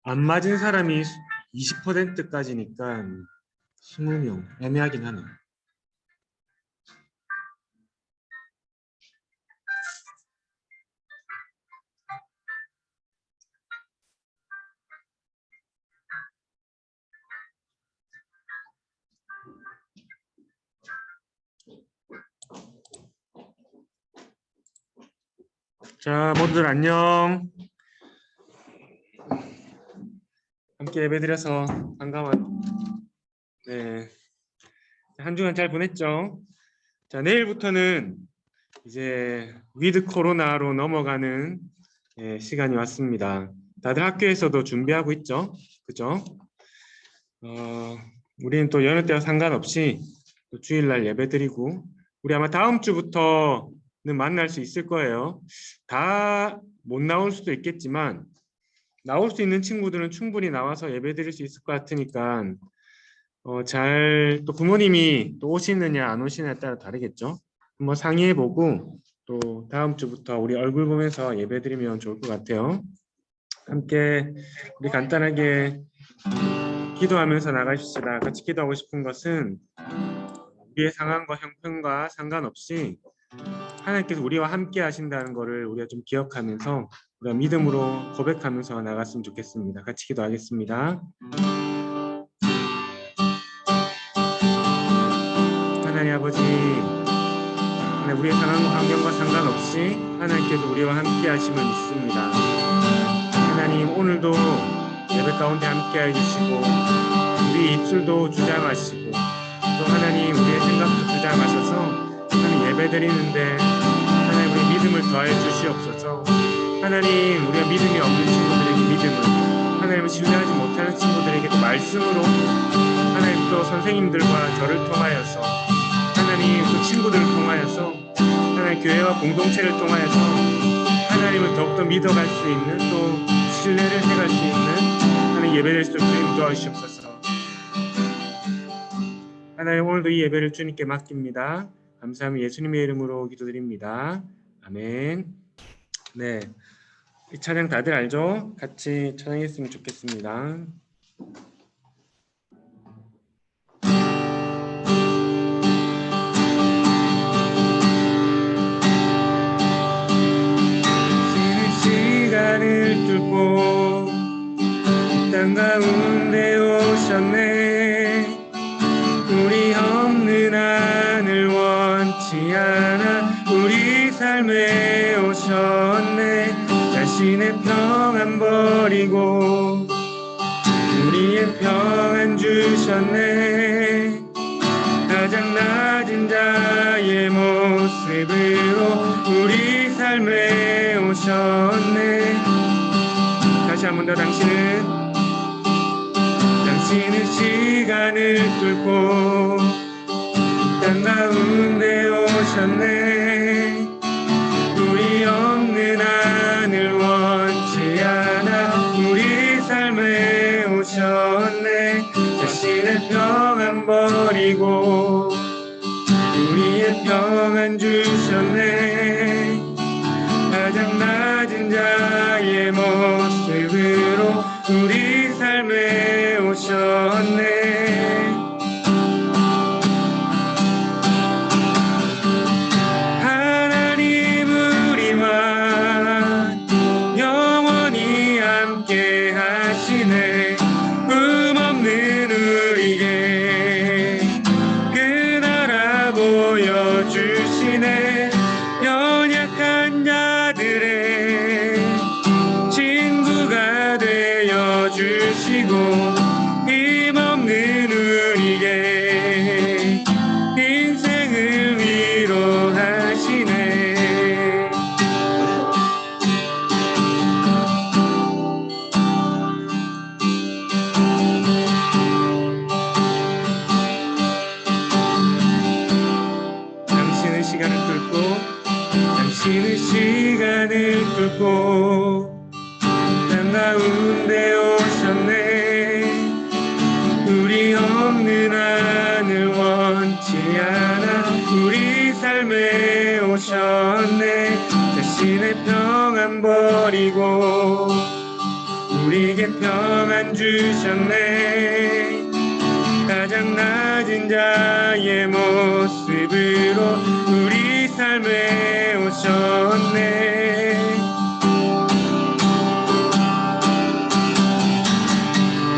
안 맞은 사람이 20%까지니까 20명 애매하긴 하네. 자, 모두들 안녕. 함께 예배드려서 반가워요. 네, 한 주간 잘 보냈죠? 자, 내일부터는 이제 위드 코로나로 넘어가는 시간이 왔습니다. 다들 학교에서도 준비하고 있죠? 그죠? 우리는 또 여느 때와 상관없이 또 주일날 예배드리고 우리 아마 다음 주부터는 만날 수 있을 거예요. 다 못 나올 수도 있겠지만 나올 수 있는 친구들은 충분히 나와서 예배드릴 수 있을 것 같으니까 잘 또 부모님이 또 오시느냐 안 오시느냐에 따라 다르겠죠. 한번 상의해보고 또 다음 주부터 우리 얼굴 보면서 예배드리면 좋을 것 같아요. 함께 우리 간단하게 기도하면서 나가십시다. 같이 기도하고 싶은 것은 우리의 상황과 형편과 상관없이 하나님께서 우리와 함께 하신다는 것을 우리가 좀 기억하면서 우리가 믿음으로 고백하면서 나갔으면 좋겠습니다. 같이 기도하겠습니다. 하나님 아버지, 하나님 우리의 상황과 환경과 상관없이 하나님께서 우리와 함께 하심을 믿습니다. 하나님 오늘도 예배 가운데 함께 해주시고 우리 입술도 주장하시고 또 하나님 우리의 생각도 주장하셔서 하나님 예배 드리는데 하나님 우리 믿음을 더해 주시옵소서. 하나님 우리가 믿음이 없는 친구들에게 믿음을, 하나님을 신뢰하지 못하는 친구들에게 말씀으로, 하나님 또 선생님들과 저를 통하여서, 하나님 또 친구들을 통하여서, 하나님 교회와 공동체를 통하여서 하나님을 더욱더 믿어갈 수 있는 또 신뢰를 해갈 수 있는 하나님 예배될 수 있도록 도와주시옵소서. 하나님 오늘도 이 예배를 주님께 맡깁니다. 감사하며 예수님의 이름으로 기도드립니다. 아멘. 네, 이 찬양 다들 알죠? 같이 찬양했으면 좋겠습니다. 시간을 뚫고 땅 가운데 오셨네. 우리 없는 하늘 원치 않아 우리 삶에 오셨네. 자신의 평안 버리고 우리의 평안 주셨네. 가장 낮은 자의 모습으로 우리 삶에 오셨네. 다시 한 번 더 당신은 시간을 뚫고 땅 가운데 오셨네. 우리 없는 하늘 원치 않아 우리 삶에 오셨네. 자신의 평안 버리고 우리의 평안 주셨네. 가장 낮은 자의 모습으로 우리 삶에 오셨네. 하나님 우리와 영원히 함께 하시네. 꿈없는 우리에게 그 나라 보여주시네. 연약한 자들의 친구가 되어주시고 힘없는 우리에게 인생을 위로하시네. 당신의 시간을 뚫고 당신의 시간을 뚫고 땅 가운데 오셨네. 우리 없는 하늘 원치 않아 우리 삶에 오셨네. 자신의 평안 버리고 우리에게 평안 주셨네. 가장 낮은 자의 모습으로 우리 삶에 오셨네.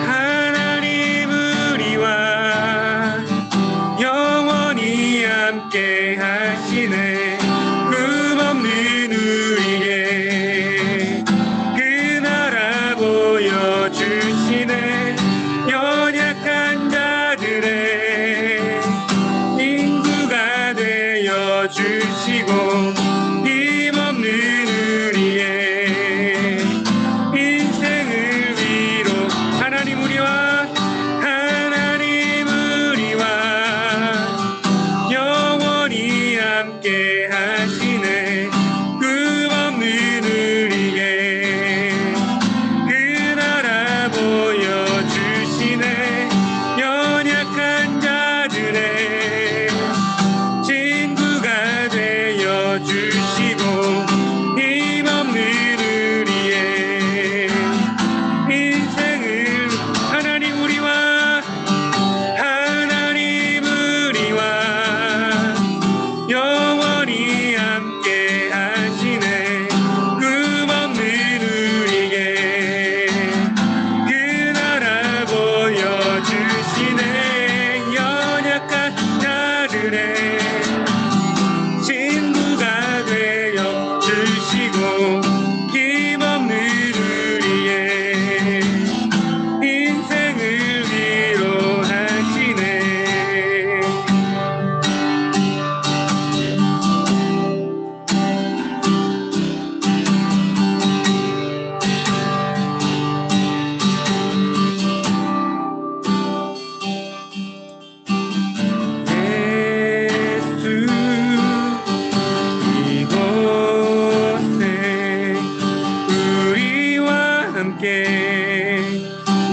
하나님 우리와 영원히 함께 하시네. 꿈없는 우리에게 그 나라 보여주시네. 연약한 자들의 인구가 되어 주시고 힘없는 우리의 인생을 위로 하나님 우리와 영원히 함께 하시네. 꿈없는 우리에게 그 나라 보여주시네. 연약한 자들의 친구가 되어 주시고 힘없는 우리의 인생을 하나님 우리와 영원히 함께 하시네. 꿈없는 우리에게 그 나라 보여주시네. 연약한 자들의 친구가 되어 주시고 힘없는 우리의 인생을 위로하시네.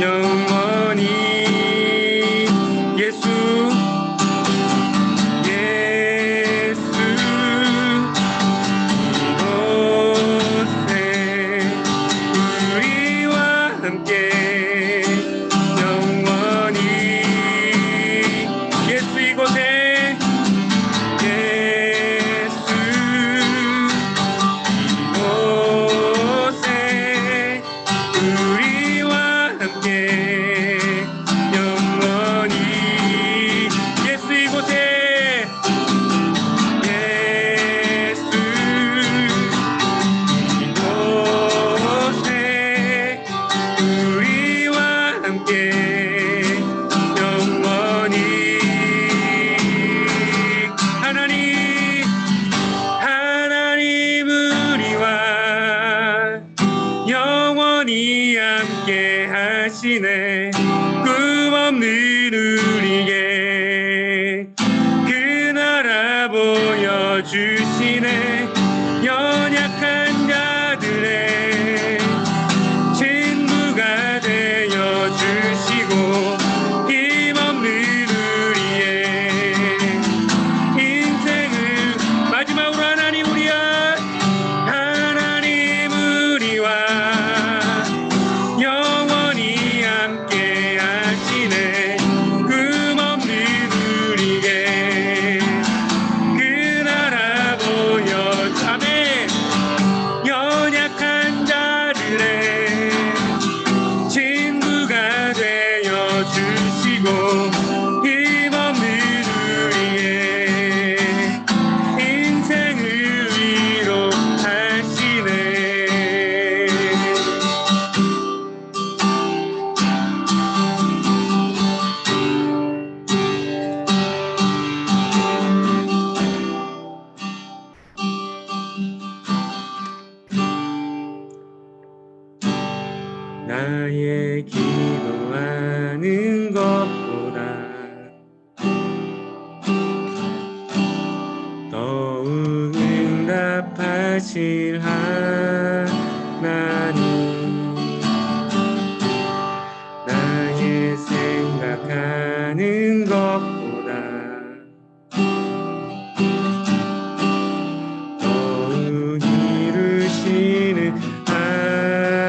영원히 예수 이곳에 우리와 함께 영원히 예수 이곳에 우리와 함께 영원히 예수 이곳에 우리와 함께 영원히 하나님 우리와 영원히 함께 하시네. 꿈없는 우리에게 그 나라 보여주시네. 연약한 자들의 친구가 되어 주시고 힘없는 우리의 인생을 마지막으로 하나님 우리와 영원히 함께 하시네. 꿈없는 우리에게 그 나라 보여주네. 연약한 자들의 친구가 되어 주시고 힘없는 우리의 인생을 위로하시네. 나의 기도하는 것보다 더욱 응답하실 하나님, 나의 생각하는 것보다 더욱 이루시는 하나님,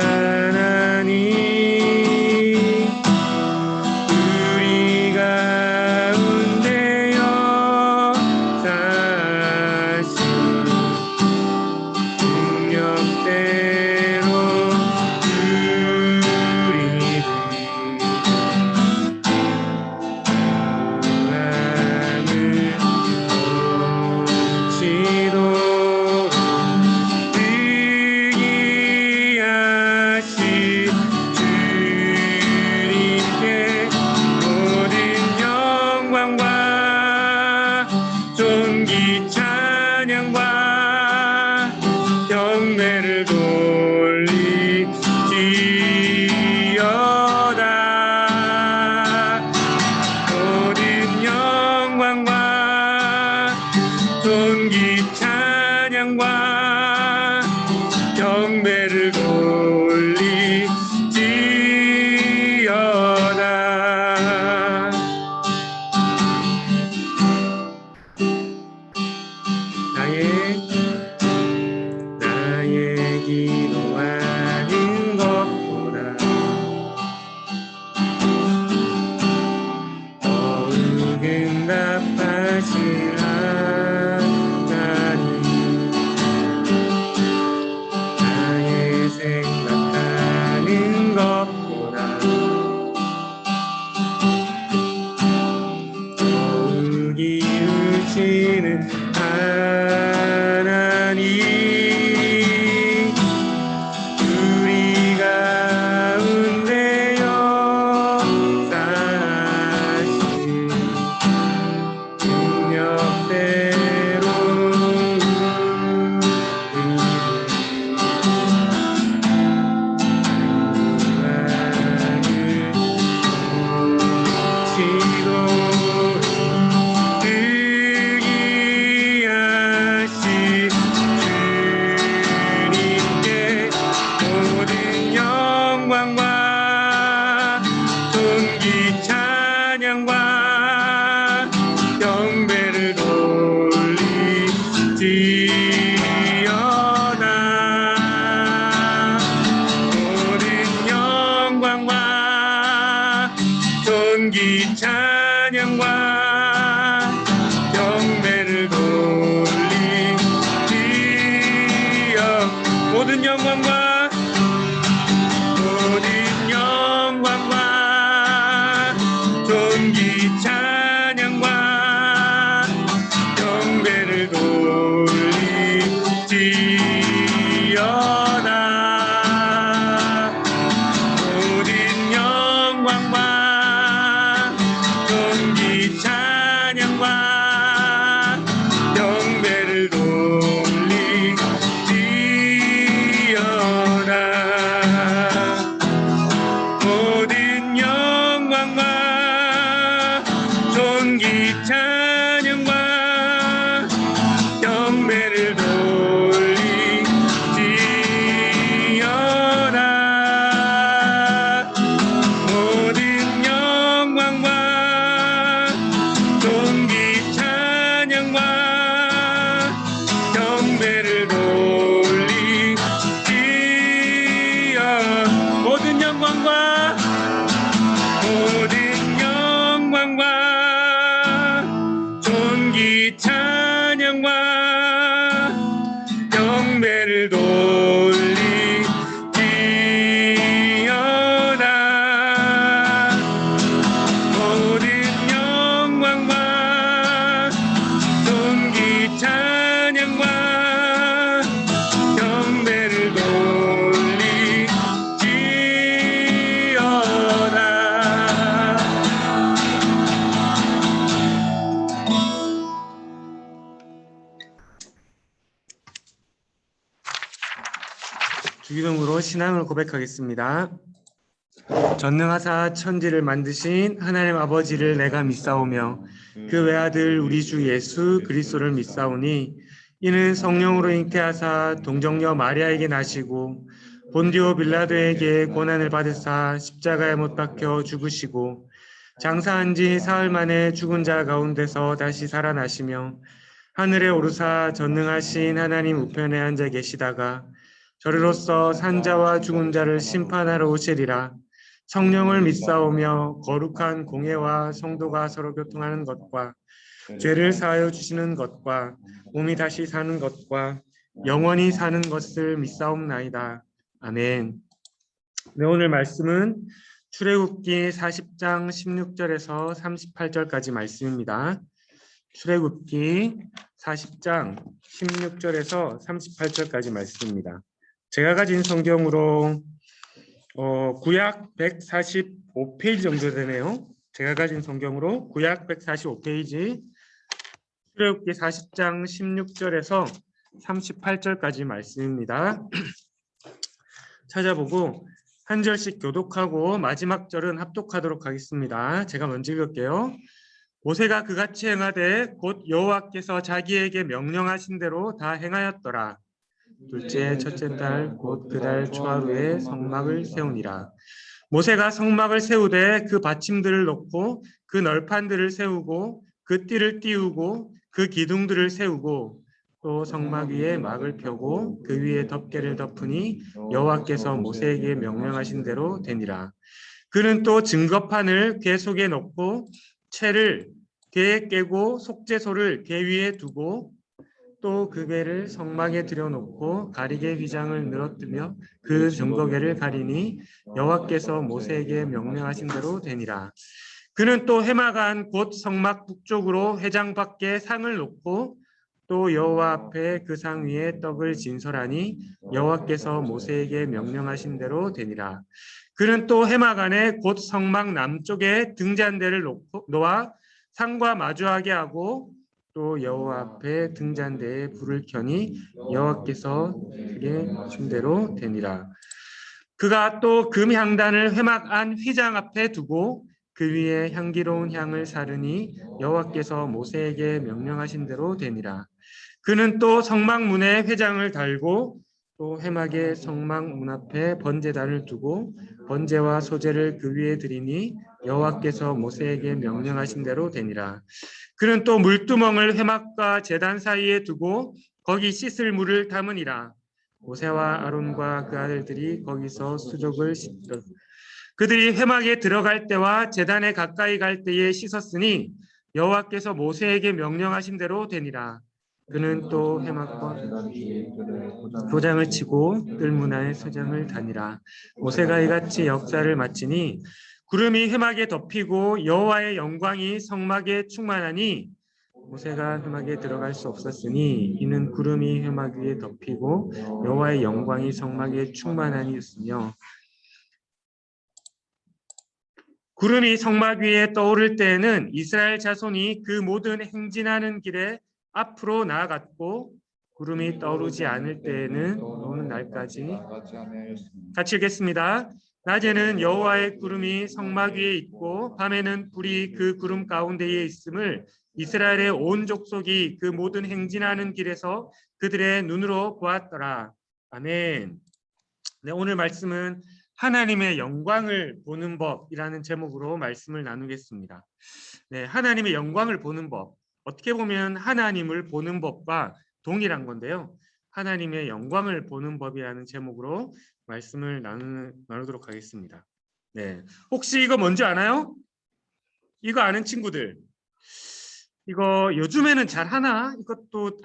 주님께 모든 영광과 존귀 찬양과 경배를 돌리지어다. 모든 영광과 존귀 찬양과 경배를 돌리지어다. 나의 기도하는 것보다 더욱 응답하실 하나님, 나의 생각하는 것보다 더욱 이루시는 하나님, 우리 가운데 역사하신 능력대로 경배를 돌리지어다. 모든 영광과 존귀 찬양과 경배를 돌리지어. 모든 영광과 존귀 찬양과 경배를 돌리지어다. 모든 영광과 존귀 찬양과 경배를 돌리지어다. 모든 영광과 존귀 찬양과 경배를 돌리지어다. 모든 영광과 존귀 찬양과 경배를 돌리지어. 모든 영광과 존귀 찬양과 경배를 돌리지어다. 모든 영광과 존귀 찬양과 경배를 돌리지어다. 주기도문으로 신앙을 고백하겠습니다. 전능하사 천지를 만드신 하나님 아버지를 내가 믿사오며 그 외아들 우리 주 예수 그리스도를 믿사오니 이는 성령으로 잉태하사 동정녀 마리아에게 나시고 본디오 빌라도에게 고난을 받으사 십자가에 못 박혀 죽으시고 장사한 지 사흘 만에 죽은 자 가운데서 다시 살아나시며 하늘에 오르사 전능하신 하나님 우편에 앉아 계시다가 저리로서 산자와 죽은 자를 심판하러 오시리라. 성령을 믿사오며 거룩한 공예와 성도가 서로 교통하는 것과 죄를 사하여 주시는 것과 몸이 다시 사는 것과 영원히 사는 것을 믿사옵나이다. 아멘. 네, 오늘 말씀은 출애굽기 40장 16절에서 38절까지 말씀입니다. 출애굽기 40장 16절에서 38절까지 말씀입니다. 제가 가진 성경으로 구약 145페이지 정도 되네요. 제가 가진 성경으로 구약 145페이지 출애굽기 40장 16절에서 38절까지 말씀입니다. 찾아보고 한 절씩 교독하고 마지막 절은 합독하도록 하겠습니다. 제가 먼저 읽을게요. 모세가 그같이 행하되 곧 여호와께서 자기에게 명령하신 대로 다 행하였더라. 둘째 첫째 달 곧 그 달 초하루에 성막을 세우니라. 모세가 성막을 세우되 그 받침들을 놓고 그 널판들을 세우고 그 띠를 띄우고 그 기둥들을 세우고 또 성막 위에 막을 펴고 그 위에 덮개를 덮으니 여호와께서 모세에게 명령하신 대로 되니라. 그는 또 증거판을 궤 속에 넣고 채를 궤에 깨고 속죄소를 궤 위에 두고 또 그 궤를 성막에 들여놓고 가리개 휘장을 늘어뜨며 그 증거궤를 가리니 여호와께서 모세에게 명령하신 대로 되니라. 그는 또 해마간 곧 성막 북쪽으로 회장 밖에 상을 놓고 또 여호와 앞에 그 상 위에 떡을 진설하니 여호와께서 모세에게 명령하신 대로 되니라. 그는 또 해마간에 곧 성막 남쪽에 등잔대를 놓아 상과 마주하게 하고 또 여호와 앞에 등잔대에 불을 켜니 여호와께서 그에게 준 대로 되니라. 그가 또 금향단을 회막 안 휘장 앞에 두고 그 위에 향기로운 향을 사르니 여호와께서 모세에게 명령하신 대로 되니라. 그는 또 성막문에 회장을 달고 또 해막의 성막문 앞에 번제단을 두고 번제와 소제를 그 위에 드리니 여호와께서 모세에게 명령하신 대로 되니라. 그는 또 물두멍을 회막과 제단 사이에 두고 거기 씻을 물을 담으니라. 모세와 아론과 그 아들들이 거기서 수족을 씻더라. 그들이 회막에 들어갈 때와 제단에 가까이 갈 때에 씻었으니 여호와께서 모세에게 명령하신 대로 되니라. 그는 또 해막과 도장을 치고 뜰문화의 소장을 다니라. 모세가 이같이 역사를 마치니 구름이 회막에 덮이고 여호와의 영광이 성막에 충만하니 모세가 회막에 들어갈 수 없었으니 이는 구름이 회막 위에 덮이고 여호와의 영광이 성막에 충만하니였으며 구름이 성막 위에 떠오를 때에는 이스라엘 자손이 그 모든 행진하는 길에 앞으로 나아갔고 구름이 떠오르지 않을 때에는 오는 날까지 같이 읽겠습니다. 낮에는 여호와의 구름이 성막 위에 있고 밤에는 불이 그 구름 가운데에 있음을 이스라엘의 온 족속이 그 모든 행진하는 길에서 그들의 눈으로 보았더라. 아멘. 네, 오늘 말씀은 하나님의 영광을 보는 법이라는 제목으로 말씀을 나누겠습니다. 네, 하나님의 영광을 보는 법. 어떻게 보면 하나님을 보는 법과 동일한 건데요. 하나님의 영광을 보는 법이라는 제목으로 말씀을 나누도록 하겠습니다. 네, 혹시 이거 뭔지 아나요? 이거 아는 친구들. 이거 요즘에는 잘 하나? 이것도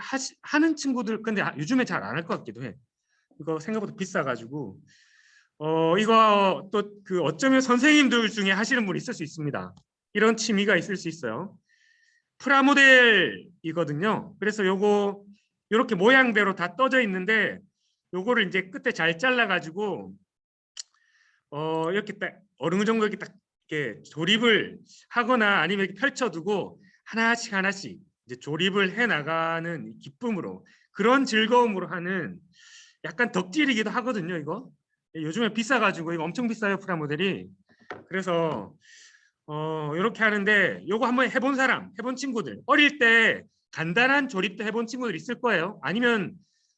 하는 친구들 근데 요즘에 잘 안 할 것 같기도 해. 이거 생각보다 비싸가지고. 이거 또 그 어쩌면 선생님들 중에 하시는 분이 있을 수 있습니다. 이런 취미가 있을 수 있어요. 프라모델이거든요. 그래서 요거 이렇게 모양대로 다 떠져 있는데 요거를 이제 끝에 잘 잘라가지고 이렇게 딱 어느 정도 이렇게 딱 이렇게 조립을 하거나 아니면 이렇게 펼쳐두고 하나씩 하나씩 이제 조립을 해 나가는 기쁨으로 그런 즐거움으로 하는 약간 덕질이기도 하거든요. 이거 요즘에 비싸가지고 이거 엄청 비싸요 프라모델이. 그래서 이렇게 하는데 요거 한번 해본 사람, 해본 친구들 어릴 때 간단한 조립도 해본 친구들 있을 거예요. 아니면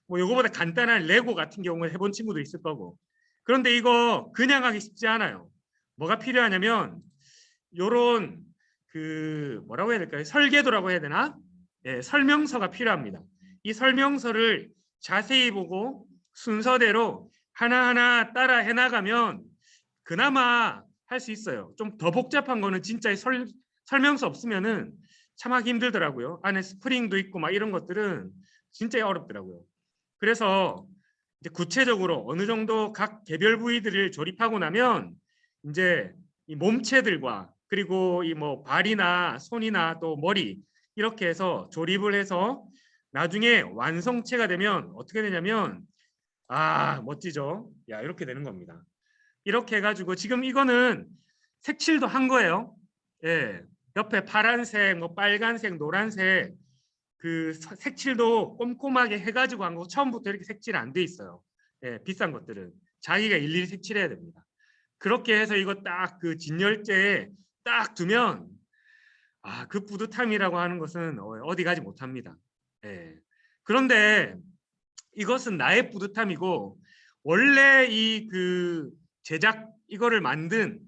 뭐 요거보다 간단한 레고 같은 경우에 해본 친구도 있을 거고. 그런데 이거 그냥 하기 쉽지 않아요. 뭐가 필요하냐면 요런 그 뭐라고 해야 될까요? 설계도라고 해야 되나? 예, 설명서가 필요합니다. 이 설명서를 자세히 보고 순서대로 하나하나 따라 해나가면 그나마 할 수 있어요. 좀 더 복잡한 거는 진짜 설명서 없으면은 참 하기 힘들더라고요. 안에 스프링도 있고 막 이런 것들은 진짜 어렵더라고요. 그래서 이제 구체적으로 어느 정도 각 개별 부위들을 조립하고 나면 이제 이 몸체들과 그리고 이 뭐 발이나 손이나 또 머리 이렇게 해서 조립을 해서 나중에 완성체가 되면 어떻게 되냐면 멋지죠. 야, 이렇게 되는 겁니다. 이렇게 해가지고 지금 이거는 색칠도 한 거예요. 예, 옆에 파란색, 뭐 빨간색, 노란색 그 색칠도 꼼꼼하게 해가지고 한 거. 처음부터 이렇게 색칠 안 돼 있어요. 예, 비싼 것들은 자기가 일일이 색칠해야 됩니다. 그렇게 해서 이거 딱 그 진열대에 딱 두면 그 뿌듯함이라고 하는 것은 어디 가지 못합니다. 예. 그런데 이것은 나의 뿌듯함이고 원래 이 그 제작 이거를 만든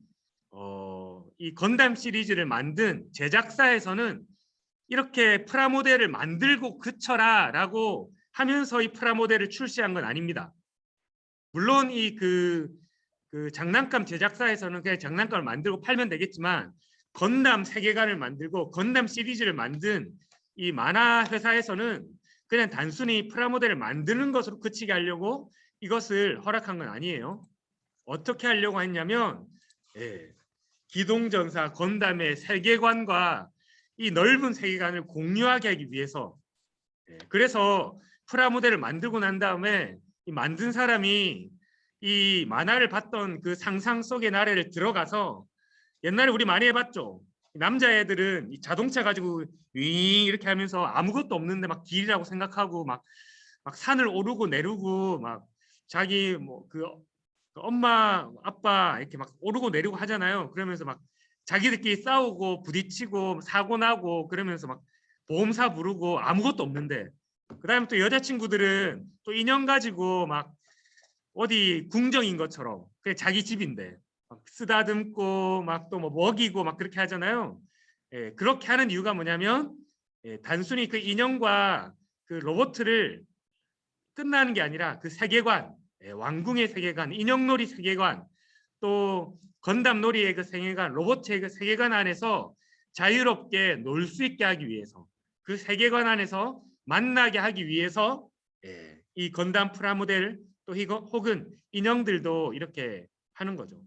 이 건담 시리즈를 만든 제작사에서는 이렇게 프라모델을 만들고 그쳐라 라고 하면서 이 프라모델을 출시한 건 아닙니다. 물론 이 그 장난감 제작사에서는 그냥 장난감을 만들고 팔면 되겠지만 건담 세계관을 만들고 건담 시리즈를 만든 이 만화 회사에서는 그냥 단순히 프라모델을 만드는 것으로 그치게 하려고 이것을 허락한 건 아니에요. 어떻게 하려고 했냐면 기동전사 건담의 세계관과 이 넓은 세계관을 공유하게 하기 위해서 그래서 프라모델을 만들고 난 다음에 이 만든 사람이 이 만화를 봤던 그 상상 속의 나래를 들어가서 옛날에 우리 많이 해봤죠. 남자애들은 이 자동차 가지고 윙 이렇게 하면서 아무것도 없는데 막 길이라고 생각하고 막 산을 오르고 내리고 막 자기 뭐 그 엄마 아빠 이렇게 막 오르고 내리고 하잖아요. 그러면서 막 자기들끼리 싸우고 부딪히고 사고 나고 그러면서 막 보험사 부르고 아무것도 없는데 그다음에 또 여자친구들은 또 인형 가지고 막 어디 궁정인 것처럼 그냥 자기 집인데 막 쓰다듬고 막 또 뭐 먹이고 막 그렇게 하잖아요. 그렇게 하는 이유가 뭐냐면 단순히 그 인형과 그 로봇을 끝나는 게 아니라 그 세계관, 왕궁의 세계관, 인형놀이 세계관, 또 건담놀이의 그 세계관, 로봇의 그 세계관 안에서 자유롭게 놀 수 있게 하기 위해서 그 세계관 안에서 만나게 하기 위해서 이 건담 프라모델 또 혹은 인형들도 이렇게 하는 거죠.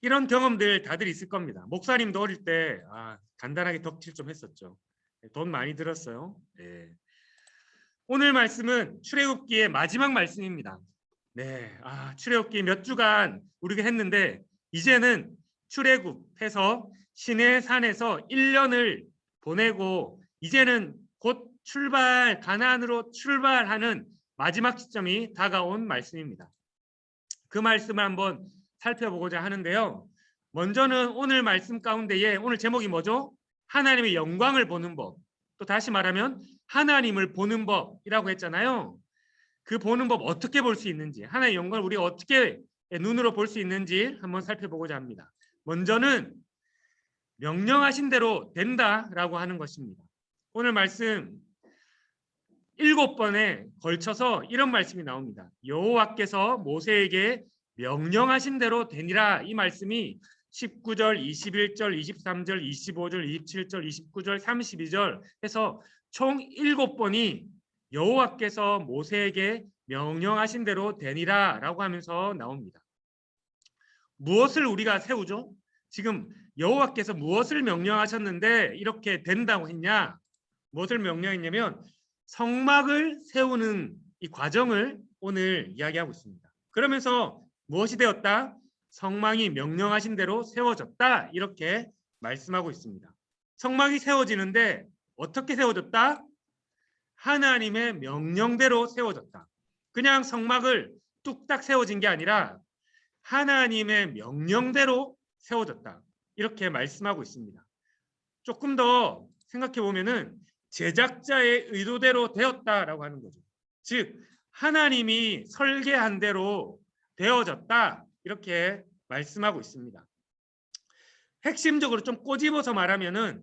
이런 경험들 다들 있을 겁니다. 목사님도 어릴 때 간단하게 덕질 좀 했었죠. 돈 많이 들었어요. 오늘 말씀은 출애굽기의 마지막 말씀입니다. 네, 출애굽기 몇 주간 우리가 했는데 이제는 출애굽해서 시내산에서 1년을 보내고 이제는 곧 가나안으로 출발하는 마지막 시점이 다가온 말씀입니다. 그 말씀을 한번 살펴보고자 하는데요. 먼저는 오늘 말씀 가운데에 오늘 제목이 뭐죠? 하나님의 영광을 보는 법. 또 다시 말하면 하나님을 보는 법이라고 했잖아요. 그 보는 법 어떻게 볼 수 있는지 하나님의 영광을 우리가 어떻게 눈으로 볼 수 있는지 한번 살펴보고자 합니다. 먼저는 명령하신 대로 된다라고 하는 것입니다. 오늘 말씀 7번에 걸쳐서 이런 말씀이 나옵니다. 여호와께서 모세에게 명령하신 대로 되니라. 이 말씀이 19절, 21절, 23절, 25절, 27절, 29절, 32절 해서 총 7번이 여호와께서 모세에게 명령하신 대로 되니라 라고 하면서 나옵니다. 무엇을 우리가 세우죠? 지금 여호와께서 무엇을 명령하셨는데 이렇게 된다고 했냐? 무엇을 명령했냐면 성막을 세우는 이 과정을 오늘 이야기하고 있습니다. 그러면서 무엇이 되었다? 성막이 명령하신 대로 세워졌다. 이렇게 말씀하고 있습니다. 성막이 세워지는데 어떻게 세워졌다? 하나님의 명령대로 세워졌다. 그냥 성막을 뚝딱 세워진 게 아니라 하나님의 명령대로 세워졌다. 이렇게 말씀하고 있습니다. 조금 더 생각해 보면은 제작자의 의도대로 되었다라고 하는 거죠. 즉 하나님이 설계한 대로 되어졌다. 이렇게 말씀하고 있습니다. 핵심적으로 좀 꼬집어서 말하면은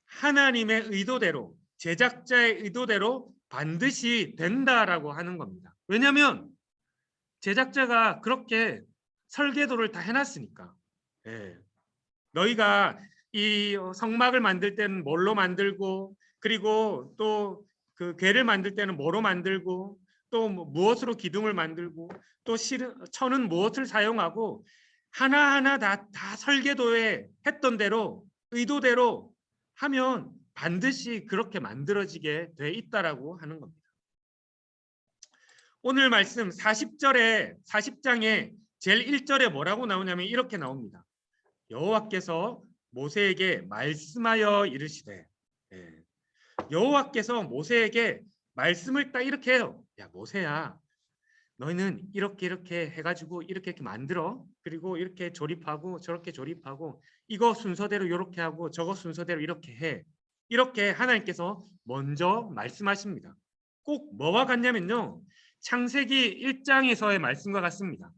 하나님의 의도대로 제작자의 의도대로 반드시 된다라고 하는 겁니다. 왜냐하면 제작자가 그렇게 설계도를 다 해놨으니까. 너희가 이 성막을 만들 때는 뭘로 만들고 그리고 또 그 궤를 만들 때는 뭐로 만들고 또 무엇으로 기둥을 만들고 또 천은 무엇을 사용하고 하나하나 다 설계도에 했던 대로 의도대로 하면 반드시 그렇게 만들어지게 돼 있다라고 하는 겁니다. 오늘 말씀 40장에 제일 1절에 뭐라고 나오냐면 이렇게 나옵니다. 여호와께서 모세에게 말씀하여 이르시되, 예. 여호와께서 모세에게 말씀을 딱 이렇게 해요. 야, 모세야, 너희는 이렇게 이렇게 해가지고 이렇게 만들어. 그리고 이렇게 조립하고 저렇게 조립하고 이거 순서대로 이렇게 하고 저거 순서대로 이렇게 해. 이렇게 하나님께서 먼저 말씀하십니다. 꼭 뭐와 같냐면요, 창세기 1장에서의 말씀과 같습니다.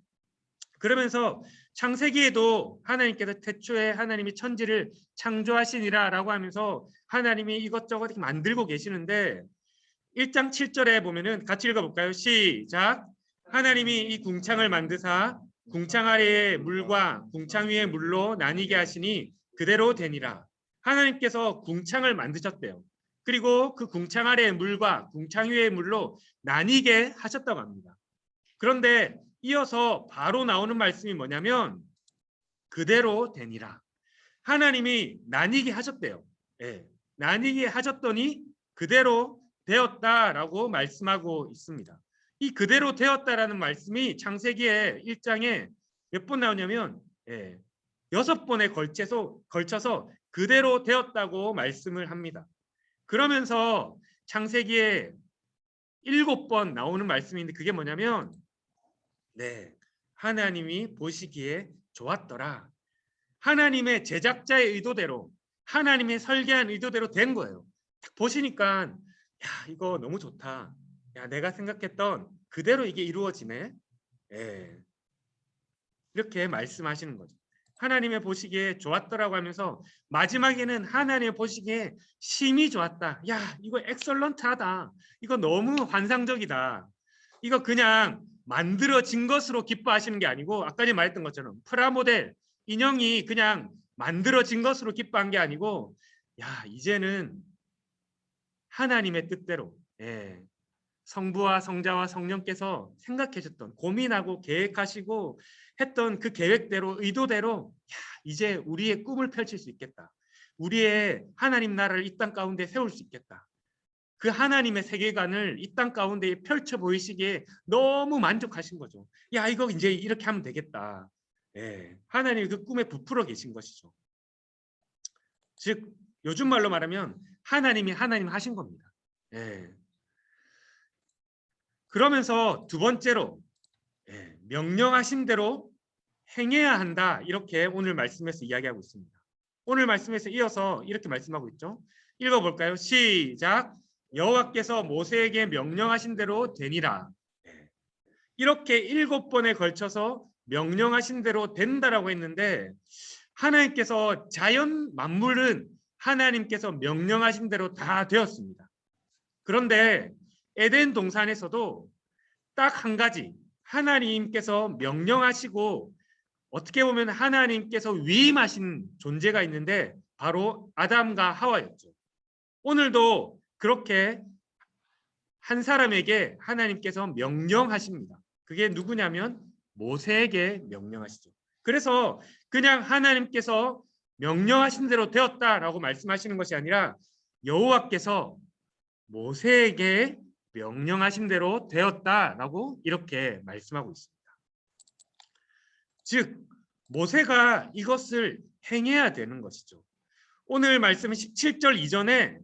그러면서 창세기에도 하나님께서 태초에 하나님이 천지를 창조하시니라 라고 하면서 하나님이 이것저것 이렇게 만들고 계시는데 1장 7절에 보면은 같이 읽어볼까요? 시작. 하나님이 이 궁창을 만드사 궁창 아래의 물과 궁창 위의 물로 나뉘게 하시니 그대로 되니라. 하나님께서 궁창을 만드셨대요. 그리고 그 궁창 아래의 물과 궁창 위의 물로 나뉘게 하셨다고 합니다. 그런데 이어서 바로 나오는 말씀이 뭐냐면 그대로 되니라. 하나님이 나뉘게 하셨대요. 예, 나뉘게 하셨더니 그대로 되었다라고 말씀하고 있습니다. 이 그대로 되었다라는 말씀이 창세기의 1장에 몇 번 나오냐면 6번에 걸쳐서 그대로 되었다고 말씀을 합니다. 그러면서 창세기에 7번 나오는 말씀인데 그게 뭐냐면 하나님이 보시기에 좋았더라. 하나님의 제작자의 의도대로 하나님의 설계한 의도대로 된 거예요. 보시니까 야, 이거 너무 좋다. 야, 내가 생각했던 그대로 이게 이루어지네. 이렇게 말씀하시는 거죠. 하나님의 보시기에 좋았더라고 하면서 마지막에는 하나님의 보시기에 심히 좋았다. 야, 이거 엑설런트하다. 이거 너무 환상적이다. 이거 그냥 만들어진 것으로 기뻐하시는 게 아니고 아까 전에 말했던 것처럼 프라모델 인형이 그냥 만들어진 것으로 기뻐한 게 아니고 야, 이제는 하나님의 뜻대로 성부와 성자와 성령께서 생각하셨던 고민하고 계획하시고 했던 그 계획대로 의도대로 야, 이제 우리의 꿈을 펼칠 수 있겠다. 우리의 하나님 나라를 이 땅 가운데 세울 수 있겠다. 그 하나님의 세계관을 이 땅 가운데 펼쳐 보이시기에 너무 만족하신 거죠. 야, 이거 이제 이렇게 하면 되겠다. 하나님이 그 꿈에 부풀어 계신 것이죠. 즉 요즘 말로 말하면 하나님이 하나님 하신 겁니다. 그러면서 두 번째로 명령하신 대로 행해야 한다. 이렇게 오늘 말씀에서 이야기하고 있습니다. 오늘 말씀에서 이어서 이렇게 말씀하고 있죠. 읽어볼까요? 시작. 여호와께서 모세에게 명령하신 대로 되니라. 이렇게 7번에 걸쳐서 명령하신 대로 된다라고 했는데 하나님께서 자연 만물은 하나님께서 명령하신 대로 다 되었습니다. 그런데 에덴 동산에서도 딱 한 가지 하나님께서 명령하시고 어떻게 보면 하나님께서 위임하신 존재가 있는데 바로 아담과 하와였죠. 오늘도 그렇게 한 사람에게 하나님께서 명령하십니다. 그게 누구냐면 모세에게 명령하시죠. 그래서 그냥 하나님께서 명령하신 대로 되었다라고 말씀하시는 것이 아니라 여호와께서 모세에게 명령하신 대로 되었다라고 이렇게 말씀하고 있습니다. 즉 모세가 이것을 행해야 되는 것이죠. 오늘 말씀 17절 이전에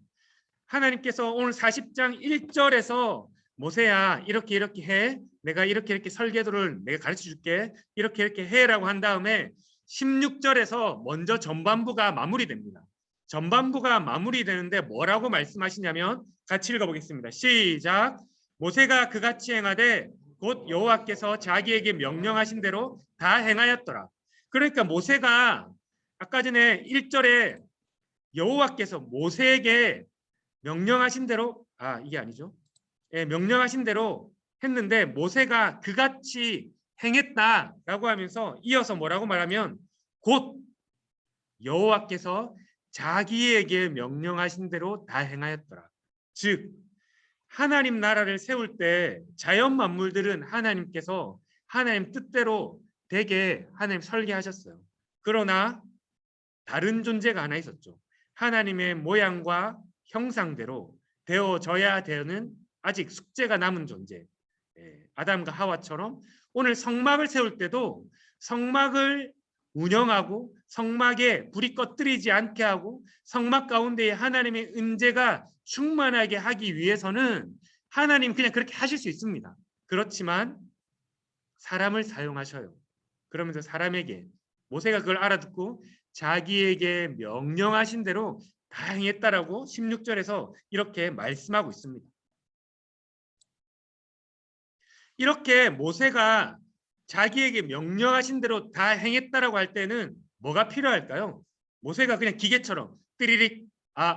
하나님께서 오늘 40장 1절에서 모세야 이렇게 이렇게 해. 내가 이렇게 이렇게 설계도를 내가 가르쳐 줄게. 이렇게 이렇게 해라고 한 다음에 16절에서 먼저 전반부가 마무리됩니다. 전반부가 마무리되는데 뭐라고 말씀하시냐면 같이 읽어보겠습니다. 시작. 모세가 그같이 행하되 곧 여호와께서 자기에게 명령하신 대로 다 행하였더라. 그러니까 모세가 아까 전에 1절에 여호와께서 모세에게 명령하신 대로 이게 아니죠. 명령하신 대로 했는데 모세가 그같이 행했다라고 하면서 이어서 뭐라고 말하면 곧 여호와께서 자기에게 명령하신 대로 다 행하였더라. 즉 하나님 나라를 세울 때 자연 만물들은 하나님께서 하나님 뜻대로 되게 하나님 설계하셨어요. 그러나 다른 존재가 하나 있었죠. 하나님의 모양과 형상대로 되어져야 되는 아직 숙제가 남은 존재. 아담과 하와처럼 오늘 성막을 세울 때도 성막을 운영하고 성막에 불이 꺼뜨리지 않게 하고 성막 가운데에 하나님의 은혜가 충만하게 하기 위해서는 하나님 그냥 그렇게 하실 수 있습니다. 그렇지만 사람을 사용하셔요. 그러면서 사람에게 모세가 그걸 알아듣고 자기에게 명령하신 대로 다 행했다라고 16절에서 이렇게 말씀하고 있습니다. 이렇게 모세가 자기에게 명령하신 대로 다 행했다라고 할 때는 뭐가 필요할까요? 모세가 그냥 기계처럼 띠리릭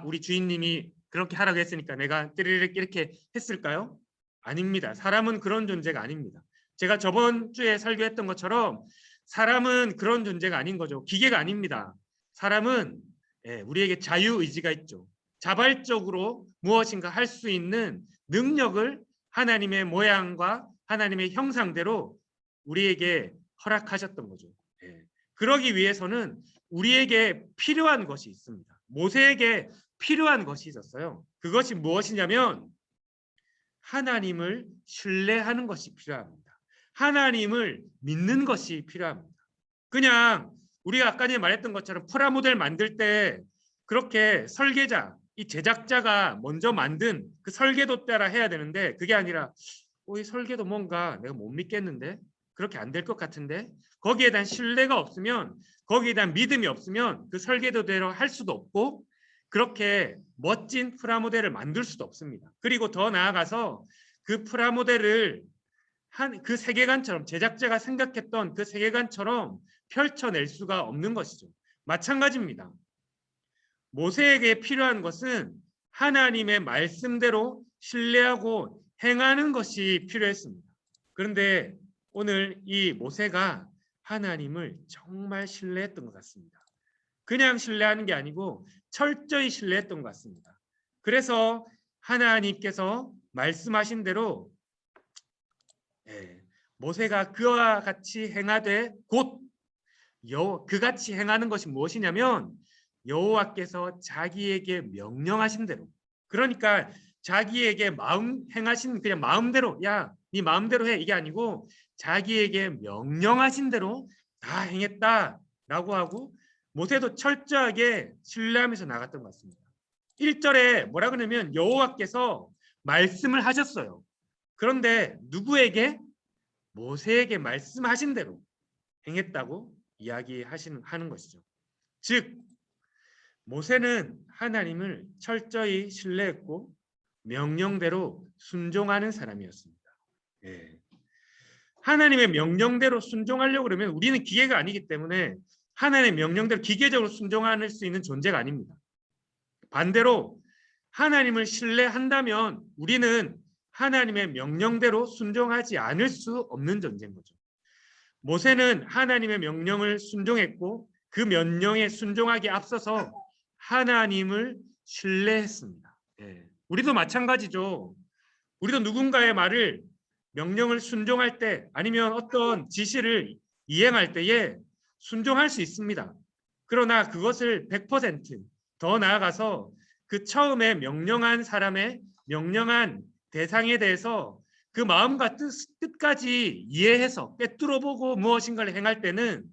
우리 주인님이 그렇게 하라고 했으니까 내가 띠리릭 이렇게 했을까요? 아닙니다. 사람은 그런 존재가 아닙니다. 제가 저번 주에 설교했던 것처럼 사람은 그런 존재가 아닌 거죠. 기계가 아닙니다. 사람은 우리에게 자유의지가 있죠. 자발적으로 무엇인가 할 수 있는 능력을 하나님의 모양과 하나님의 형상대로 우리에게 허락하셨던 거죠. 그러기 위해서는 우리에게 필요한 것이 있습니다. 모세에게 필요한 것이 있었어요. 그것이 무엇이냐면 하나님을 신뢰하는 것이 필요합니다. 하나님을 믿는 것이 필요합니다. 그냥 우리가 아까 전에 말했던 것처럼 프라모델 만들 때 그렇게 설계자, 이 제작자가 먼저 만든 그 설계도 따라 해야 되는데 그게 아니라 이 설계도 뭔가 내가 못 믿겠는데 그렇게 안 될 것 같은데 거기에 대한 신뢰가 없으면 거기에 대한 믿음이 없으면 그 설계도대로 할 수도 없고 그렇게 멋진 프라모델을 만들 수도 없습니다. 그리고 더 나아가서 그 프라모델을 그 세계관처럼 제작자가 생각했던 그 세계관처럼 펼쳐낼 수가 없는 것이죠. 마찬가지입니다. 모세에게 필요한 것은 하나님의 말씀대로 신뢰하고 행하는 것이 필요했습니다. 그런데 오늘 이 모세가 하나님을 정말 신뢰했던 것 같습니다. 그냥 신뢰하는 게 아니고 철저히 신뢰했던 것 같습니다. 그래서 하나님께서 말씀하신 대로 모세가 그와 같이 행하되 곧 그같이 행하는 것이 무엇이냐면 여호와께서 자기에게 명령하신 대로, 그러니까 자기에게 행하신 그냥 마음대로 네 마음대로 해 이게 아니고 자기에게 명령하신 대로 다 행했다라고 하고 모세도 철저하게 신뢰하면서 나갔던 것 같습니다. 1절에 뭐라 그러냐면 여호와께서 말씀을 하셨어요. 그런데 누구에게? 모세에게 말씀하신 대로 행했다고 하는 것이죠. 즉 모세는 하나님을 철저히 신뢰했고 명령대로 순종하는 사람이었습니다. 하나님의 명령대로 순종하려고 그러면 우리는 기계가 아니기 때문에 하나님의 명령대로 기계적으로 순종할 수 있는 존재가 아닙니다. 반대로 하나님을 신뢰한다면 우리는 하나님의 명령대로 순종하지 않을 수 없는 존재인 거죠. 모세는 하나님의 명령을 순종했고 그 명령에 순종하기 앞서서 하나님을 신뢰했습니다. 우리도 마찬가지죠. 우리도 누군가의 명령을 순종할 때 아니면 어떤 지시를 이행할 때에 순종할 수 있습니다. 그러나 그것을 100% 나아가서 그 처음에 명령한 사람의 명령한 대상에 대해서 그 마음과 뜻까지 이해해서 꿰뚫어보고 무엇인가를 행할 때는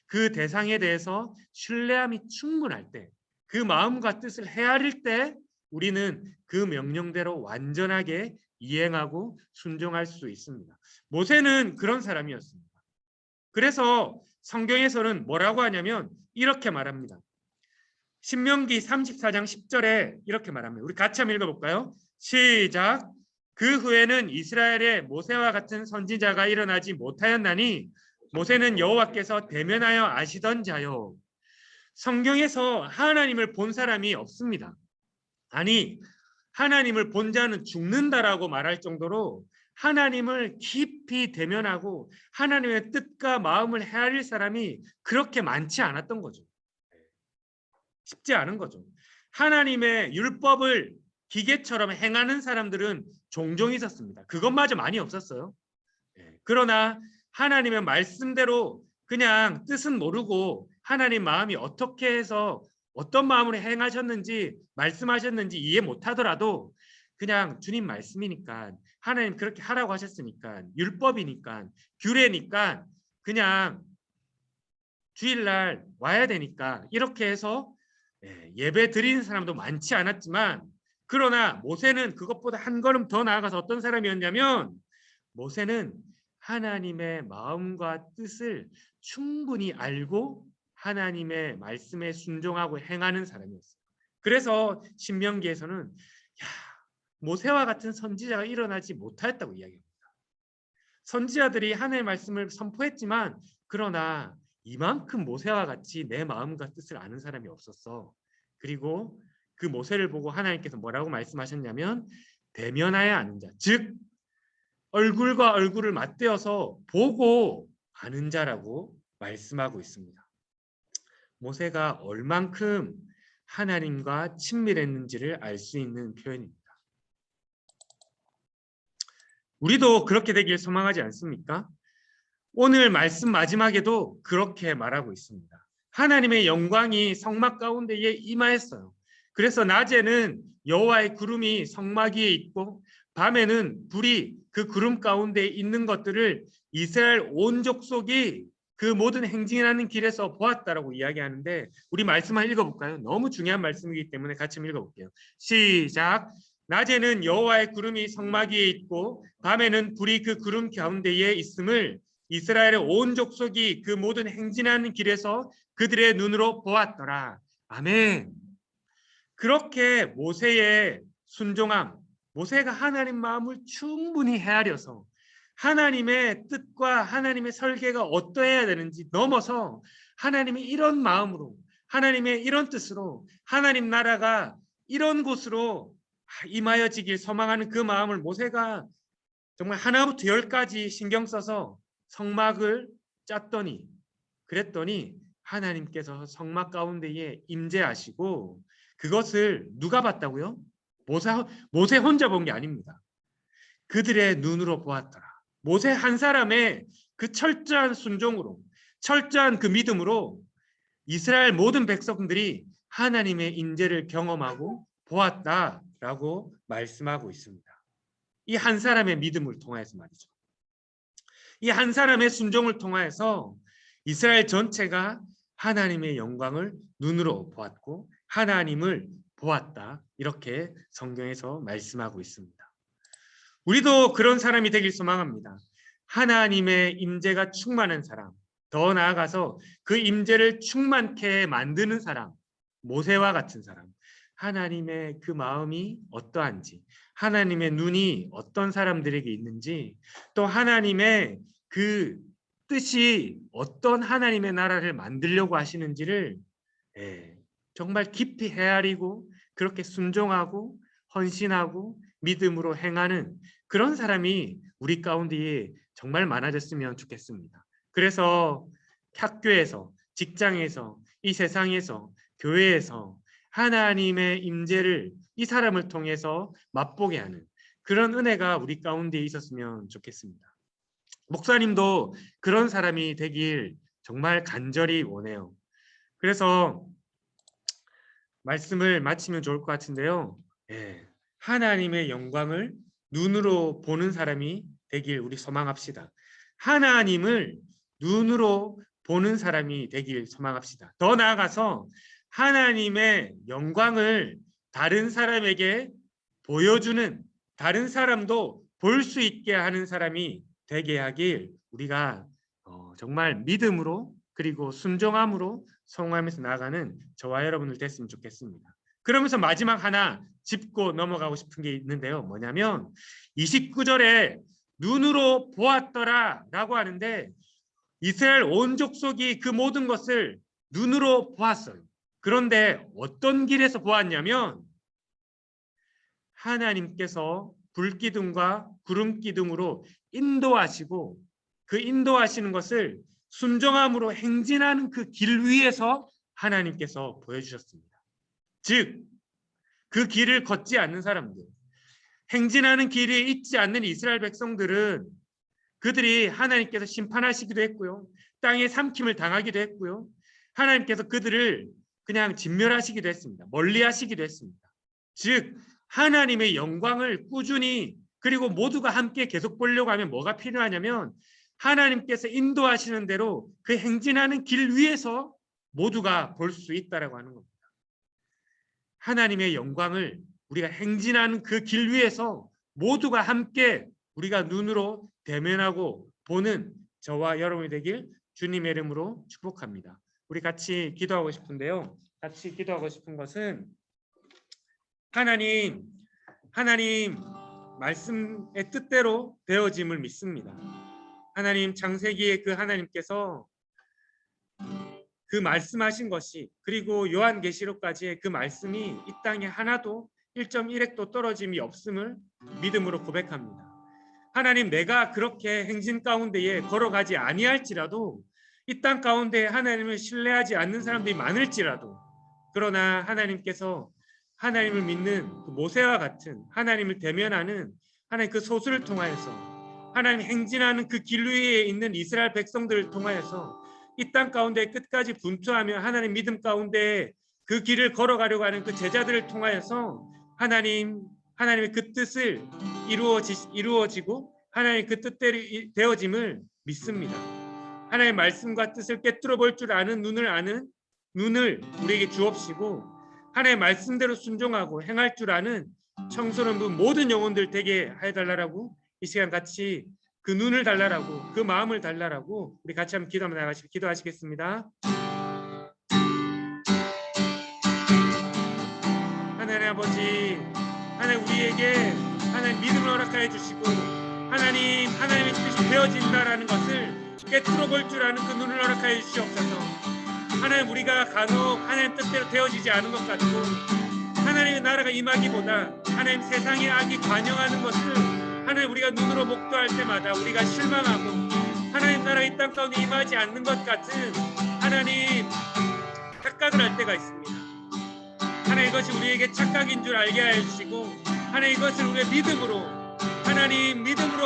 그 대상에 대해서 신뢰함이 충분할 때, 그 마음과 뜻을 헤아릴 때 우리는 그 명령대로 완전하게 이행하고 순종할 수 있습니다. 모세는 그런 사람이었습니다. 그래서 성경에서는 뭐라고 하냐면 이렇게 말합니다. 신명기 34장 10절에 이렇게 말합니다. 우리 같이 한번 읽어볼까요? 시작. 그 후에는 이스라엘에 모세와 같은 선지자가 일어나지 못하였나니 모세는 여호와께서 대면하여 아시던 자요. 성경에서 하나님을 본 사람이 없습니다. 아니 하나님을 본 자는 죽는다라고 말할 정도로 하나님을 깊이 대면하고 하나님의 뜻과 마음을 헤아릴 사람이 그렇게 많지 않았던 거죠. 쉽지 않은 거죠. 하나님의 율법을 기계처럼 행하는 사람들은 종종 있었습니다. 그것마저 많이 없었어요. 그러나 하나님의 말씀대로 그냥 뜻은 모르고 하나님 마음이 어떻게 해서 어떤 마음으로 행하셨는지 말씀하셨는지 이해 못하더라도 그냥 주님 말씀이니까 하나님 그렇게 하라고 하셨으니까 율법이니까 규례니까 그냥 주일날 와야 되니까 이렇게 해서 예배 드리는 사람도 많지 않았지만 그러나 모세는 그것보다 한 걸음 더 나아가서 어떤 사람이었냐면 모세는 하나님의 마음과 뜻을 충분히 알고 하나님의 말씀에 순종하고 행하는 사람이었어요. 그래서 신명기에서는 야, 모세와 같은 선지자가 일어나지 못하였다고 이야기합니다. 선지자들이 하나님의 말씀을 선포했지만 그러나 이만큼 모세와 같이 내 마음과 뜻을 아는 사람이 없었어. 그리고 그 모세를 보고 하나님께서 뭐라고 말씀하셨냐면 대면하여 아는 자, 즉 얼굴과 얼굴을 맞대어서 보고 아는 자라고 말씀하고 있습니다. 모세가 얼만큼 하나님과 친밀했는지를 알 수 있는 표현입니다. 우리도 그렇게 되길 소망하지 않습니까? 오늘 말씀 마지막에도 그렇게 말하고 있습니다. 하나님의 영광이 성막 가운데에 임하였어요. 그래서 낮에는 여호와의 구름이 성막 위에 있고 밤에는 불이 그 구름 가운데 있는 것들을 이스라엘 온 족속이 그 모든 행진하는 길에서 보았다라고 이야기하는데 우리 말씀 한번 읽어볼까요? 너무 중요한 말씀이기 때문에 같이 읽어볼게요. 시작. 낮에는 여호와의 구름이 성막 위에 있고 밤에는 불이 그 구름 가운데에 있음을 이스라엘의 온 족속이 그 모든 행진하는 길에서 그들의 눈으로 보았더라. 아멘. 그렇게 모세의 순종함, 모세가 하나님 마음을 충분히 헤아려서 하나님의 뜻과 하나님의 설계가 어떠해야 되는지 넘어서 하나님의 이런 마음으로 하나님의 이런 뜻으로 하나님 나라가 이런 곳으로 임하여지길 소망하는 그 마음을 모세가 정말 하나부터 열까지 신경 써서 성막을 짰더니 그랬더니 하나님께서 성막 가운데에 임재하시고 그것을 누가 봤다고요? 모세 혼자 본 게 아닙니다. 그들의 눈으로 보았더라. 모세 한 사람의 그 철저한 순종으로 철저한 그 믿음으로 이스라엘 모든 백성들이 하나님의 임재를 경험하고 보았다라고 말씀하고 있습니다. 이 한 사람의 믿음을 통해서 말이죠. 이 한 사람의 순종을 통하여서 이스라엘 전체가 하나님의 영광을 눈으로 보았고 하나님을 보았다. 이렇게 성경에서 말씀하고 있습니다. 우리도 그런 사람이 되길 소망합니다. 하나님의 임재가 충만한 사람, 더 나아가서 그 임재를 충만케 만드는 사람, 모세와 같은 사람, 하나님의 그 마음이 어떠한지, 하나님의 눈이 어떤 사람들에게 있는지, 또 하나님의 그 뜻이 어떤 하나님의 나라를 만들려고 하시는지를 정말 깊이 헤아리고 그렇게 순종하고 헌신하고 믿음으로 행하는 그런 사람이 우리 가운데에 정말 많아졌으면 좋겠습니다. 그래서 학교에서, 직장에서, 이 세상에서, 교회에서 하나님의 임재를 이 사람을 통해서 맛보게 하는 그런 은혜가 우리 가운데 있었으면 좋겠습니다. 목사님도 그런 사람이 되길 정말 간절히 원해요. 그래서 말씀을 마치면 좋을 것 같은데요. 하나님의 영광을 눈으로 보는 사람이 되길 우리 소망합시다. 하나님을 눈으로 보는 사람이 되길 소망합시다. 더 나아가서 하나님의 영광을 다른 사람에게 보여주는 다른 사람도 볼 수 있게 하는 사람이 되게 하길 우리가 정말 믿음으로 그리고 순종함으로 성공하면서 나아가는 저와 여러분들 됐으면 좋겠습니다. 그러면서 마지막 하나 짚고 넘어가고 싶은 게 있는데요. 뭐냐면 29절에 눈으로 보았더라 라고 하는데 이스라엘 온 족속이 그 모든 것을 눈으로 보았어요. 그런데 어떤 길에서 보았냐면 하나님께서 불기둥과 구름기둥으로 인도하시고 그 인도하시는 것을 순종함으로 행진하는 그 길 위에서 하나님께서 보여주셨습니다. 즉, 그 길을 걷지 않는 사람들, 행진하는 길이 있지 않는 이스라엘 백성들은 그들이 하나님께서 심판하시기도 했고요. 땅에 삼킴을 당하기도 했고요. 하나님께서 그들을 그냥 진멸하시기도 했습니다. 멀리하시기도 했습니다. 즉 하나님의 영광을 꾸준히 그리고 모두가 함께 계속 보려고 하면 뭐가 필요하냐면 하나님께서 인도하시는 대로 그 행진하는 길 위에서 모두가 볼 수 있다라고 하는 겁니다. 하나님의 영광을 우리가 행진하는 그 길 위에서 모두가 함께 우리가 눈으로 대면하고 보는 저와 여러분이 되길 주님의 이름으로 축복합니다. 우리 같이 기도하고 싶은데요. 같이 기도하고 싶은 것은 하나님 말씀의 뜻대로 되어짐을 믿습니다. 하나님 창세기에 그 하나님께서 그 말씀하신 것이 그리고 요한계시록까지의 그 말씀이 이 땅에 하나도 1.1획도 떨어짐이 없음을 믿음으로 고백합니다. 하나님 내가 그렇게 행진 가운데에 걸어가지 아니할지라도 이 땅 가운데 하나님을 신뢰하지 않는 사람들이 많을지라도 그러나 하나님께서 하나님을 믿는 그 모세와 같은 하나님을 대면하는 하나님 그 소수를 통하여서 하나님 행진하는 그 길 위에 있는 이스라엘 백성들을 통하여서 이 땅 가운데 끝까지 분투하며 하나님 믿음 가운데 그 길을 걸어가려고 하는 그 제자들을 통하여서 하나님의 그 뜻을 이루어지고 하나님 그 뜻대로 되어짐을 믿습니다. 하나님의 말씀과 뜻을 꿰뚫어 볼 줄 아는 눈을 우리에게 주옵시고 하나님의 말씀대로 순종하고 행할 줄 아는 청소년 모든 영혼들 되게 해달라고 이 시간 같이 그 눈을 달라라고 그 마음을 달라라고 우리 같이 한번 기도하시겠습니다. 하나님 아버지, 하나님 우리에게 하나님 믿음을 허락하여 주시고 하나님의 뜻이 되어진다라는 것을 꿰뚫어 볼 줄 아는 그 눈을 허락하여 주시옵소서. 하나님 우리가 간혹 하나님 뜻대로 되어지지 않은 것 같고 하나님의 나라가 임하기보다 하나님 세상의 악이 관영하는 것을 하나님 우리가 눈으로 목도할 때마다 우리가 실망하고 하나님 나라가 이 땅 가운데 임하지 않는 것 같은 하나님 착각을 할 때가 있습니다. 하나님 이것이 우리에게 착각인 줄 알게 하여 주시고 하나님 이것을 우리의 믿음으로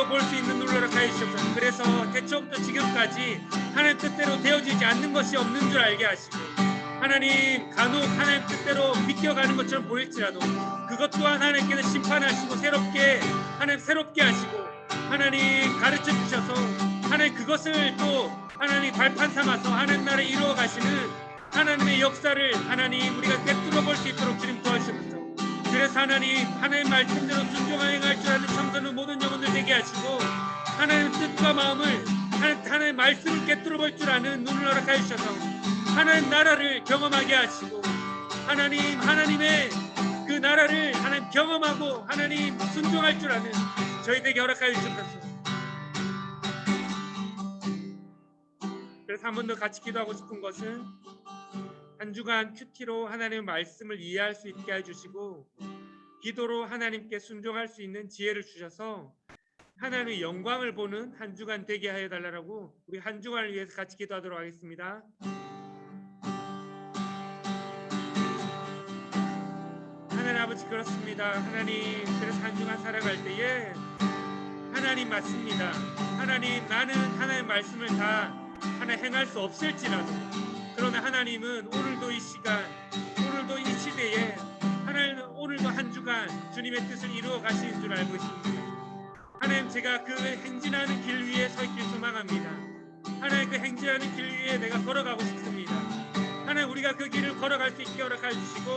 볼 수 있는 눈을 허락하여 주시옵소서. 그래서 태초부터 지금까지 하나님 뜻대로 되어지지 않는 것이 없는 줄 알게 하시고 하나님 간혹 하나님 뜻대로 비껴가는 것처럼 보일지라도 그것 또한 하나님께서 심판하시고 새롭게 하시고 하나님 가르쳐 주셔서 하나님 그것을 또 하나님 발판 삼아서 하나님 나라에 이루어 가시는 하나님의 역사를 하나님 우리가 꿰뚫어 볼 수 있도록 주님 도와주옵소서. 그래서 하나님 말씀대로 순종하여 행할 줄 아는 청소년 모든 영혼들 되게 하시고 하나님 뜻과 마음을 하나님 말씀을 꿰뚫어 볼 줄 아는 눈을 허락하여 주셔서 하나님 나라를 경험하게 하시고 하나님의 그 나라를 하나님 경험하고 하나님 순종할 줄 아는 저희들에게 허락하여 주옵소서. 그래서 한 번 더 같이 기도하고 싶은 것은 한 주간 큐티로 하나님의 말씀을 이해할 수 있게 해주시고 기도로 하나님께 순종할 수 있는 지혜를 주셔서 하나님의 영광을 보는 한 주간 되게 하여 달라고 우리 한 주간을 위해서 같이 기도하도록 하겠습니다. 하나님 아버지 그렇습니다. 하나님 그래서 한 주간 살아갈 때에 하나님 맞습니다. 하나님 나는 하나님의 말씀을 다 하나 행할 수 없을지라도 그러나 하나님은 오늘도 이 시간 오늘도 이 시대에 하나님은 오늘도 한 주간 주님의 뜻을 이루어 가시는 줄 알고 있습니다. 하나님 제가 그 행진하는 길 위에 서 있길 소망합니다. 하나님 그 행진하는 길 위에 내가 걸어가고 싶습니다. 하나님 우리가 그 길을 걸어갈 수 있게 허락해 주시고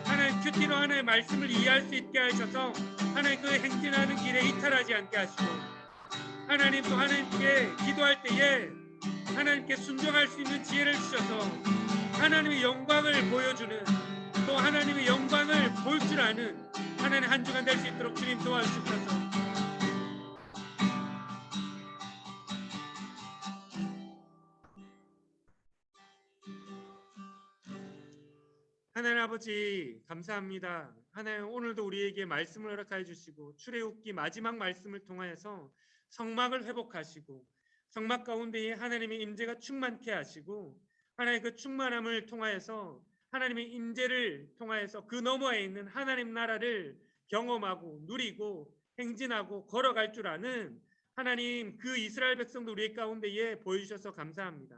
하나님 큐티로 하나님의 말씀을 이해할 수 있게 하셔서 하나님 그 행진하는 길에 이탈하지 않게 하시고 하나님 또 하나님께 기도할 때에 하나님께 순종할 수 있는 지혜를 주셔서 하나님의 영광을 보여주는 또 하나님의 영광을 볼 줄 아는 하나님 한 주간 될 수 있도록 주님 도와주셔서 하나님 아버지 감사합니다. 하나님 오늘도 우리에게 말씀을 허락하여 주시고 출애굽기 마지막 말씀을 통하여서 성막을 회복하시고 성막 가운데에 하나님의 임재가 충만케 하시고 하나님의 그 충만함을 통하여서 하나님의 임재를 통하여서 그 너머에 있는 하나님 나라를 경험하고 누리고 행진하고 걸어갈 줄 아는 하나님 그 이스라엘 백성도 우리 가운데에 보여주셔서 감사합니다.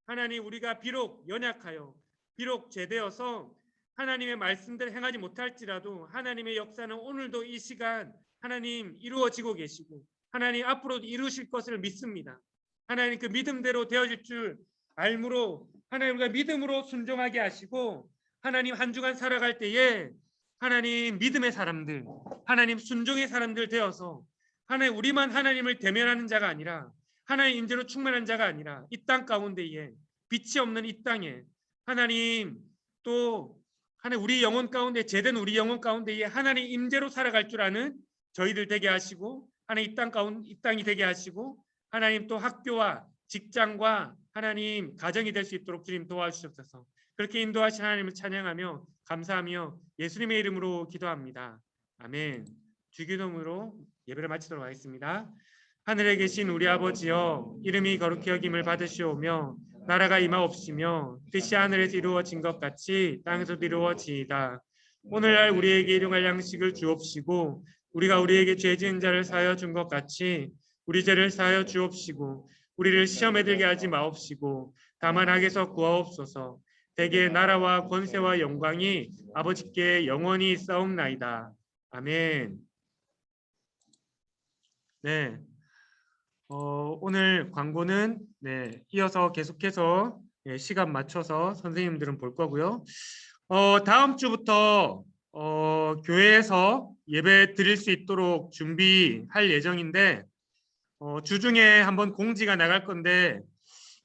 하나님 우리가 비록 연약하여 비록 죄되어서 하나님의 말씀대로 행하지 못할지라도 하나님의 역사는 오늘도 이 시간 하나님 이루어지고 계시고 하나님 앞으로도 이루실 것을 믿습니다. 하나님 그 믿음대로 되어질 줄 알므로 하나님 우리가 믿음으로 순종하게 하시고 하나님 한 주간 살아갈 때에 하나님 믿음의 사람들, 하나님 순종의 사람들 되어서 하나님 우리만 하나님을 대면하는 자가 아니라 하나님 인재로 충만한 자가 아니라 이 땅 가운데에 빛이 없는 이 땅에 하나님 또 하나님 우리 영혼 가운데 제된 우리 영혼 가운데에 하나님 임재로 살아갈 줄 아는 저희들 되게 하시고 하나님 이 땅이 되게 하시고 하나님 또 학교와 직장과 하나님 가정이 될 수 있도록 주님 도와주시옵소서. 그렇게 인도하신 하나님을 찬양하며 감사하며 예수님의 이름으로 기도합니다. 아멘. 주기도문으로 예배를 마치도록 하겠습니다. 하늘에 계신 우리 아버지여, 이름이 거룩히 여김을 받으시오며 나라가 임하옵시며 뜻이 하늘에서 이루어진 것 같이 땅에서도 이루어지이다. 오늘날 우리에게 일용할 양식을 주옵시고 우리가 우리에게 죄 지은 자를 사하여 준 것 같이 우리 죄를 사하여 주옵시고 우리를 시험에 들게 하지 마옵시고 다만 악에서 구하옵소서. 대개 나라와 권세와 영광이 아버지께 영원히 있사옵나이다. 아멘. 네. 오늘 광고는 이어서 계속해서 시간 맞춰서 선생님들은 볼 거고요. 다음 주부터 교회에서 예배 드릴 수 있도록 준비할 예정인데 주중에 한번 공지가 나갈 건데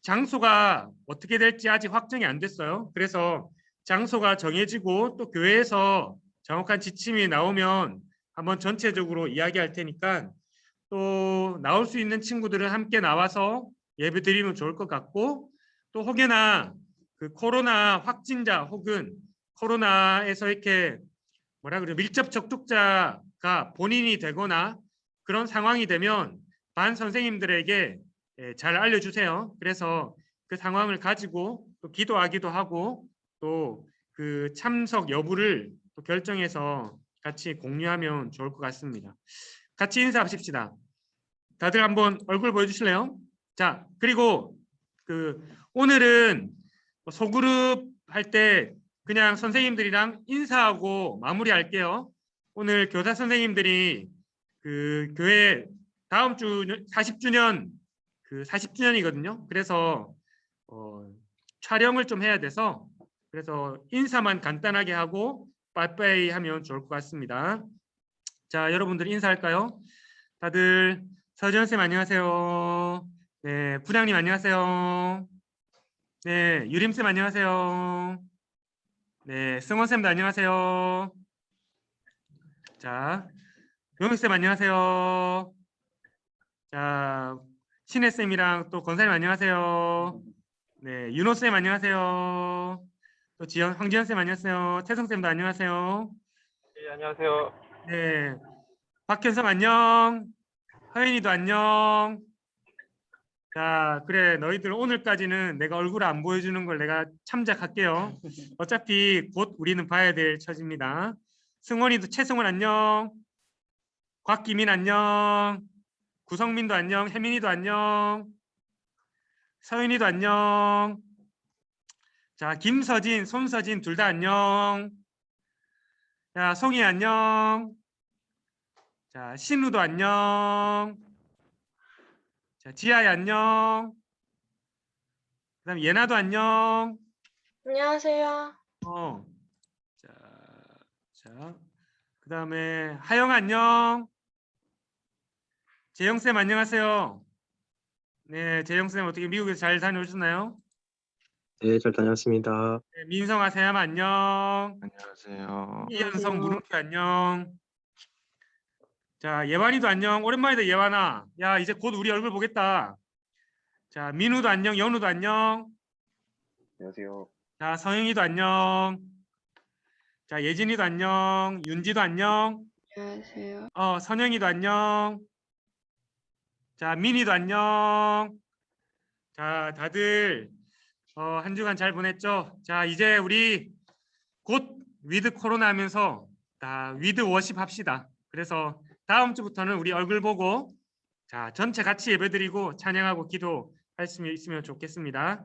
장소가 어떻게 될지 아직 확정이 안 됐어요. 그래서 장소가 정해지고 또 교회에서 정확한 지침이 나오면 한번 전체적으로 이야기할 테니까 또 나올 수 있는 친구들은 함께 나와서 예배 드리면 좋을 것 같고 또 혹여나 그 코로나 확진자 혹은 코로나에서 이렇게 밀접 접촉자가 본인이 되거나 그런 상황이 되면 반 선생님들에게 잘 알려주세요. 그래서 그 상황을 가지고 또 기도하기도 하고 또 그 참석 여부를 또 결정해서 같이 공유하면 좋을 것 같습니다. 같이 인사하십시다. 다들 한번 얼굴 보여주실래요? 자, 그리고 오늘은 소그룹 할 때 그냥 선생님들이랑 인사하고 마무리할게요. 오늘 교사 선생님들이 그 교회 다음 주 40주년 40주년이거든요. 그래서 촬영을 좀 해야 돼서 그래서 인사만 간단하게 하고 빠이빠이 하면 좋을 것 같습니다. 자, 여러분들 인사할까요? 다들 서지현 쌤 안녕하세요. 네, 부장님 안녕하세요. 네, 유림 쌤 안녕하세요. 네, 승원 쌤도 안녕하세요. 자, 용희 쌤 안녕하세요. 자, 신혜 쌤이랑 또 권사님 안녕하세요. 네, 윤호 쌤 안녕하세요. 또 황지현 쌤 안녕하세요. 태성 쌤도 안녕하세요. 네, 안녕하세요. 네, 박현성 안녕. 하연이도 안녕. 자, 그래 너희들 오늘까지는 내가 얼굴 안 보여주는 걸 내가 참작할게요. 어차피 곧 우리는 봐야 될 처지입니다. 승원이도 최승원 안녕. 곽기민 안녕. 구성민도 안녕. 혜민이도 안녕. 서윤이도 안녕. 자, 김서진, 손서진 둘 다 안녕. 자, 송이 안녕. 자, 신우도 안녕. 자, 지아이 안녕. 그다음 예나도 안녕. 안녕하세요. 자, 그다음에 하영 안녕. 재영 쌤 안녕하세요. 네, 재영 쌤 어떻게 미국에서 잘 다녀오셨나요? 네, 잘 다녔습니다. 네, 민성아 세암 안녕. 안녕하세요. 이현성 물음표 안녕. 자, 예완이도 안녕. 오랜만이다 예완아. 야, 이제 곧 우리 얼굴 보겠다. 자, 민우도 안녕. 연우도 안녕. 안녕하세요. 자, 성영이도 안녕. 자, 예진이도 안녕. 윤지도 안녕. 안녕하세요. 선영이도 안녕. 자, 민이도 안녕. 자, 다들 한 주간 잘 보냈죠? 자, 이제 우리 곧 위드 코로나 하면서 다 위드 워십 합시다. 그래서 다음 주부터는 우리 얼굴 보고 자, 전체 같이 예배드리고 찬양하고 기도할 수 있으면 좋겠습니다.